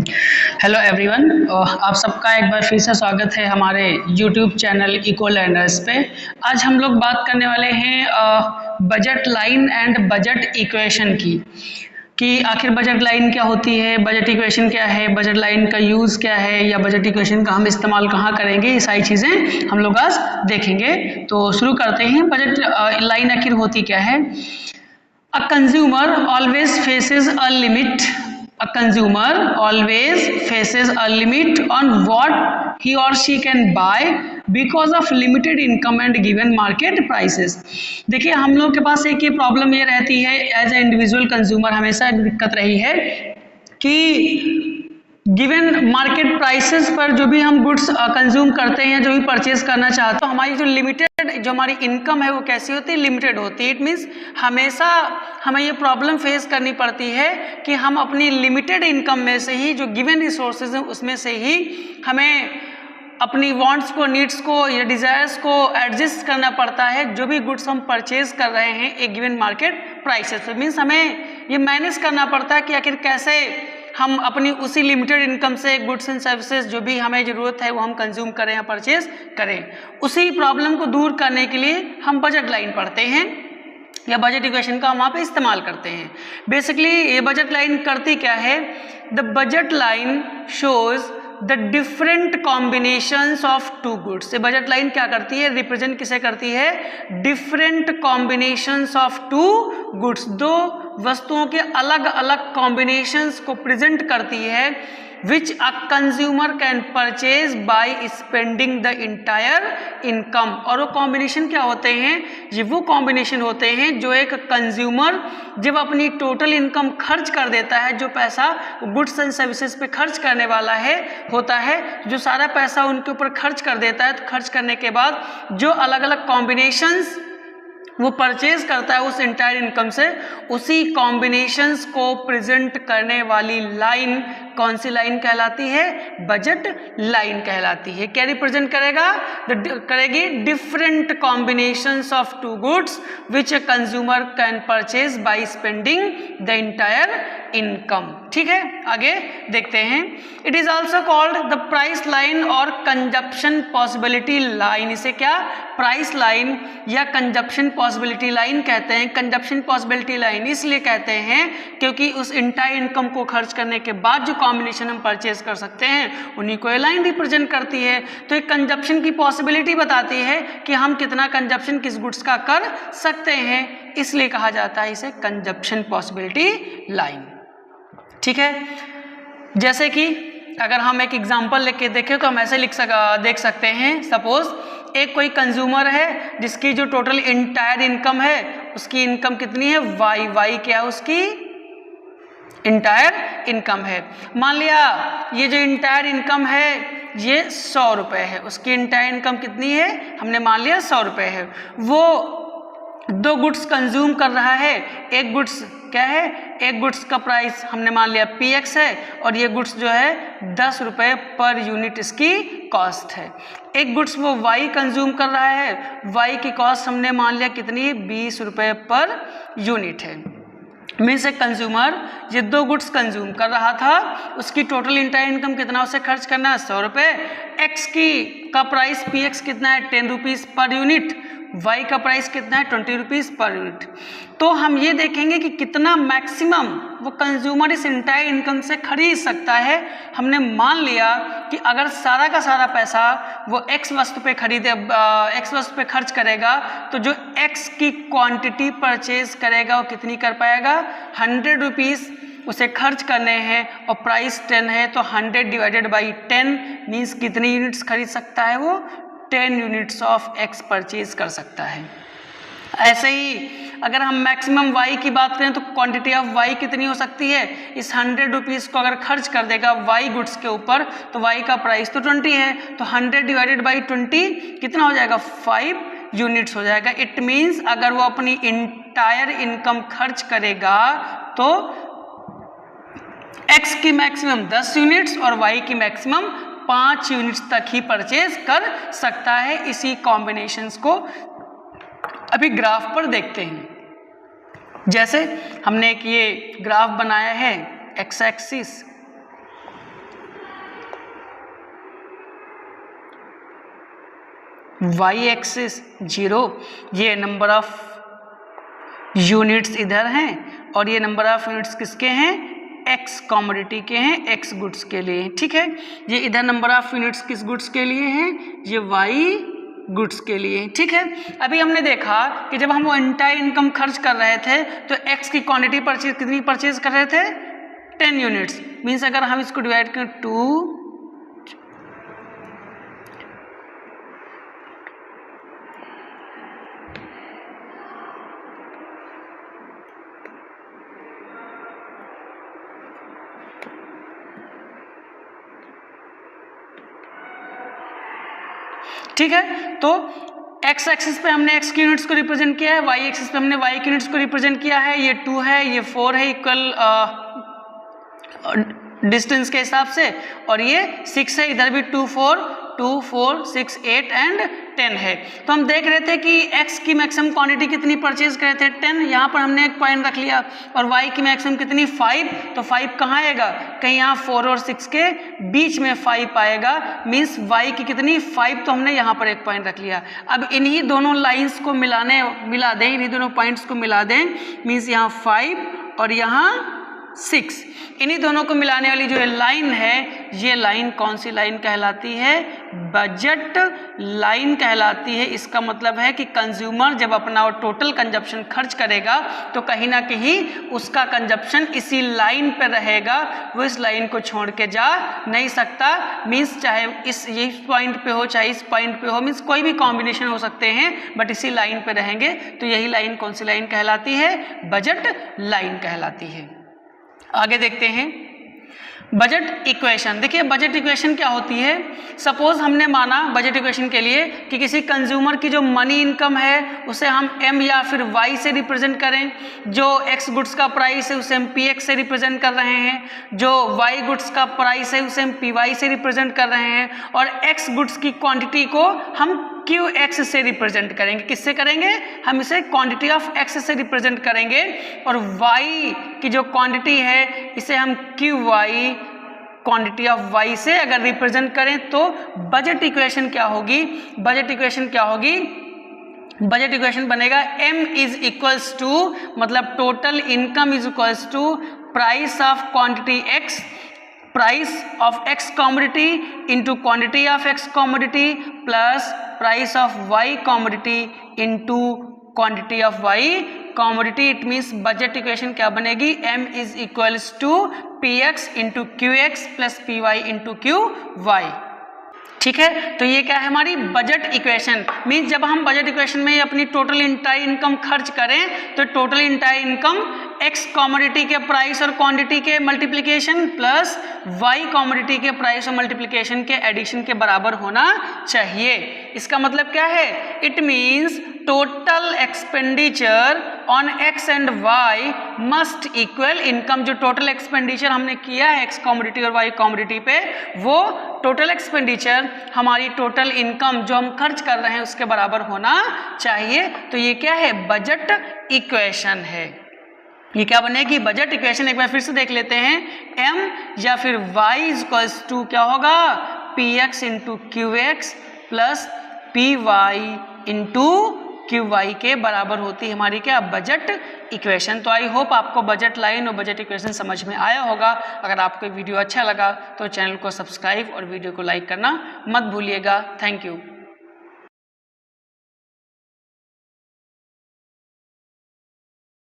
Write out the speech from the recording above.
Hello everyone, आप सबका एक बार फिर से स्वागत है हमारे यूट्यूब चैनल इको लर्नर्स पे। आज हम लोग बात करने वाले हैं budget line and budget equation की, कि आखिर बजट लाइन क्या होती है, बजट इक्वेशन क्या है, बजट लाइन का यूज़ क्या है, या बजट इक्वेशन का हम इस्तेमाल कहाँ करेंगे, ये सारी चीज़ें हम लोग आज देखेंगे। तो शुरू करते हैं। बजट लाइन आखिर होती क्या है। A consumer always faces a limit. A consumer always faces a limit on what he or she can buy because of limited income and given market prices. देखिए, हम लोग के पास एक ये प्रॉब्लम ये रहती है एज ए इंडिविजुअल कंज्यूमर, हमेशा एक दिक्कत रही है कि गिवन मार्केट प्राइसेस पर जो भी हम गुड्स कंज्यूम करते हैं, जो भी परचेज करना चाहते हैं, तो हमारी जो लिमिटेड जो हमारी इनकम है वो कैसी होती है, लिमिटेड होती है। इट मीन्स हमेशा हमें ये प्रॉब्लम फेस करनी पड़ती है कि हम अपनी लिमिटेड इनकम में से ही, जो गिवन रिसोर्सेज हैं उसमें से ही हमें अपनी वांट्स को, नीड्स को या डिज़ायर्स को एडजस्ट करना पड़ता है जो भी गुड्स हम परचेज कर रहे हैं एक गिवन मार्केट प्राइसेस। मीन्स हमें ये मैनेज करना पड़ता है कि आखिर कैसे हम अपनी उसी लिमिटेड इनकम से गुड्स एंड सर्विसेज जो भी हमें ज़रूरत है वो हम कंज्यूम करें या परचेज करें। उसी प्रॉब्लम को दूर करने के लिए हम बजट लाइन पढ़ते हैं या बजट इक्वेशन का हम वहाँ पे इस्तेमाल करते हैं। बेसिकली ये बजट लाइन करती क्या है, the budget line shows the different combinations of two goods. ये बजट लाइन क्या करती है, रिप्रेजेंट किसे करती है, different combinations of two goods, दो वस्तुओं के अलग अलग कॉम्बिनेशंस को प्रेजेंट करती है, which a consumer can purchase by spending the entire income. और वो कॉम्बिनेशन क्या होते हैं, ये वो कॉम्बिनेशन होते हैं जो एक कंज्यूमर जब अपनी टोटल इनकम खर्च कर देता है, जो पैसा गुड्स एंड सर्विसेज पे खर्च करने वाला है होता है, जो सारा पैसा उनके ऊपर खर्च कर देता है, तो खर्च करने के बाद जो अलग अलग कॉम्बिनेशंस वो परचेज करता है उस इंटायर इनकम से, उसी कॉम्बिनेशंस को प्रेजेंट करने वाली लाइन कौन सी लाइन कहलाती है, बजट लाइन कहलाती है। क्या रिप्रेजेंट करेगा, करेगी different combinations of two goods which a consumer can purchase by spending the entire income. ठीक है, आगे देखते हैं। It is also called the price line और कंजप्शन पॉसिबिलिटी लाइन। इसे क्या, प्राइस लाइन या कंजप्शन पॉसिबिलिटी लाइन कहते हैं। कंजप्शन पॉसिबिलिटी लाइन इसलिए कहते हैं क्योंकि उस इंटायर इनकम को खर्च करने के बाद जो कॉम्बिनेशन हम परचेज कर सकते हैं उन्हीं को ये लाइन रिप्रेजेंट करती है। तो एक कंजप्शन की पॉसिबिलिटी बताती है कि हम कितना कंजप्शन किस गुड्स का कर सकते हैं, इसलिए कहा जाता है इसे कंजप्शन पॉसिबिलिटी लाइन। ठीक है, जैसे कि अगर हम एक एग्जांपल लेके देखें तो हम ऐसे देख सकते हैं। सपोज एक कोई कंज्यूमर है जिसकी जो टोटल इंटायर इनकम है, उसकी इनकम कितनी है, वाई क्या है, उसकी इंटायर इनकम है। मान लिया ये जो इंटायर इनकम है ये 100 रुपये है, उसकी इंटायर इनकम कितनी है, हमने मान लिया 100 रुपये है। वो दो गुड्स कंज्यूम कर रहा है, एक गुड्स क्या है, एक गुड्स का प्राइस हमने मान लिया PX है और ये गुड्स जो है 10 रुपये पर यूनिट इसकी कॉस्ट है। एक गुड्स वो Y कंज्यूम कर रहा है, Y की कॉस्ट हमने मान लिया कितनी है, 20 रुपये पर यूनिट है। मीन्स एक कंज्यूमर ये दो गुड्स कंज्यूम कर रहा था, उसकी टोटल इंटायर इनकम कितना उसे खर्च करना है, 100 रुपये। X का प्राइस PX कितना है, 10 रुपीज़ पर यूनिट, Y का प्राइस कितना है, 20 रुपीज़ पर यूनिट। तो हम ये देखेंगे कि कितना मैक्सिमम वो कंज्यूमर इस इंटायर इनकम से खरीद सकता है। हमने मान लिया कि अगर सारा का सारा पैसा वो X वस्तु पे X वस्तु पे खर्च करेगा, तो जो X की क्वांटिटी परचेज करेगा वो कितनी कर पाएगा, 100 रुपीज़ उसे खर्च करने हैं और प्राइस 10 है, तो 100 डिवाइडेड बाई 10 मीन्स कितनी यूनिट्स खरीद सकता है, वो 10 यूनिट्स ऑफ X परचेज कर सकता है। ऐसे ही अगर हम मैक्सिमम Y की बात करें तो क्वांटिटी ऑफ Y कितनी हो सकती है, इस 100 रुपीज़ को अगर खर्च कर देगा Y गुड्स के ऊपर, तो Y का प्राइस तो 20 है, तो 100 डिवाइडेड बाई 20 कितना हो जाएगा, 5 यूनिट्स हो जाएगा। इट मीन्स अगर वो अपनी इंटायर इनकम खर्च करेगा तो X की मैक्सिमम 10 यूनिट्स और Y की मैक्सिमम 5 यूनिट्स तक ही परचेज कर सकता है। इसी कॉम्बिनेशंस को अभी ग्राफ पर देखते हैं। जैसे हमने एक ये ग्राफ बनाया है, एक्स एक्सिस वाई एक्सिस 0, ये नंबर ऑफ यूनिट्स इधर हैं और ये नंबर ऑफ यूनिट्स किसके हैं, एक्स कमोडिटी के हैं, एक्स गुड्स के लिए, ठीक है। ये इधर नंबर ऑफ यूनिट्स किस गुड्स के लिए हैं, ये वाई गुड्स के लिए, ठीक है। अभी हमने देखा कि जब हम वो एंटायर इनकम खर्च कर रहे थे तो एक्स की क्वांटिटी परचेज कितनी परचेज कर रहे थे, 10 यूनिट्स। मीन्स अगर हम इसको डिवाइड करें 2, ठीक है। तो एक्स एक्सिस पे हमने एक्स की यूनिट्स को रिप्रेजेंट किया है, वाई एक्सिस पे हमने वाई की यूनिट्स को रिप्रेजेंट किया है। ये 2 है, ये 4 है इक्वल डिस्टेंस के हिसाब से, और ये 6 है, इधर भी 2 4 6 8 एंड 10 है। तो हम देख रहे थे कि x की मैक्सिमम क्वांटिटी कितनी परचेज करे थे, 10, यहाँ पर हमने एक पॉइंट रख लिया, और y की मैक्सिमम कितनी, 5, तो 5 कहाँ आएगा, कहीं यहाँ 4 और 6 के बीच में 5 आएगा, मीन्स y की कितनी 5, तो हमने यहाँ पर एक पॉइंट रख लिया। अब इन्हीं दोनों लाइन्स को मिला दें, इन्हीं दोनों पॉइंट्स को मिला दें, मीन्स यहाँ 5 और यहाँ 6, इन्हीं दोनों को मिलाने वाली जो लाइन है, ये लाइन कौन सी लाइन कहलाती है, बजट लाइन कहलाती है। इसका मतलब है कि कंज्यूमर जब अपना टोटल कंजप्शन खर्च करेगा तो कहीं ना कहीं उसका कंजप्शन इसी लाइन पर रहेगा, वो इस लाइन को छोड़ के जा नहीं सकता। मीन्स चाहे इस पॉइंट पे हो चाहे इस पॉइंट पे हो, मीन्स कोई भी कॉम्बिनेशन हो सकते हैं, बट इसी लाइन पे रहेंगे। तो यही लाइन कौन सी लाइन कहलाती है, बजट लाइन कहलाती है। आगे देखते हैं बजट इक्वेशन। देखिए बजट इक्वेशन क्या होती है। सपोज हमने माना बजट इक्वेशन के लिए कि किसी कंज्यूमर की जो मनी इनकम है उसे हम m या फिर y से रिप्रेजेंट करें, जो x गुड्स का प्राइस है उसे हम px से रिप्रेजेंट कर रहे हैं, जो y गुड्स का प्राइस है उसे हम py से रिप्रेजेंट कर रहे हैं, और x गुड्स की क्वांटिटी को हम qx से रिप्रेजेंट करेंगे। किससे करेंगे, हम इसे क्वांटिटी ऑफ x से रिप्रेजेंट करेंगे, और y की जो क्वांटिटी है इसे हम qy क्वांटिटी ऑफ y से अगर रिप्रेजेंट करें तो बजट इक्वेशन क्या होगी, बजट इक्वेशन क्या होगी, बजट इक्वेशन बनेगा m इज इक्वल्स टू, मतलब total income is equals to price of quantity x, price of x commodity into quantity of x commodity plus price of y commodity into quantity of y commodity. It means budget equation क्या बनेगी, m is equals to px into qx plus py into qy, ठीक है। तो ये क्या है हमारी budget equation. Means जब हम बजट इक्वेशन में अपनी टोटल इंटायर इनकम खर्च करें तो total entire income x commodity के प्राइस और क्वांटिटी के मल्टीप्लिकेशन प्लस y कमोडिटी के प्राइस और मल्टीप्लिकेशन के एडिशन के बराबर होना चाहिए। इसका मतलब क्या है, it means total expenditure on x and y must equal income. जो टोटल एक्सपेंडिचर हमने किया है x कमोडिटी और y कमोडिटी पे, वो टोटल एक्सपेंडिचर हमारी टोटल इनकम जो हम खर्च कर रहे हैं उसके बराबर होना चाहिए। तो ये क्या है, बजट इक्वेशन है। ये क्या बनेगी, बजट इक्वेशन। एक बार फिर से देख लेते हैं, m या फिर y इक्वल्स टू क्या होगा, px into qx plus py into qy के बराबर होती है हमारी क्या, बजट इक्वेशन। तो आई होप आपको बजट लाइन और बजट इक्वेशन समझ में आया होगा। अगर आपको वीडियो अच्छा लगा तो चैनल को सब्सक्राइब और वीडियो को लाइक करना मत भूलिएगा। Thank you.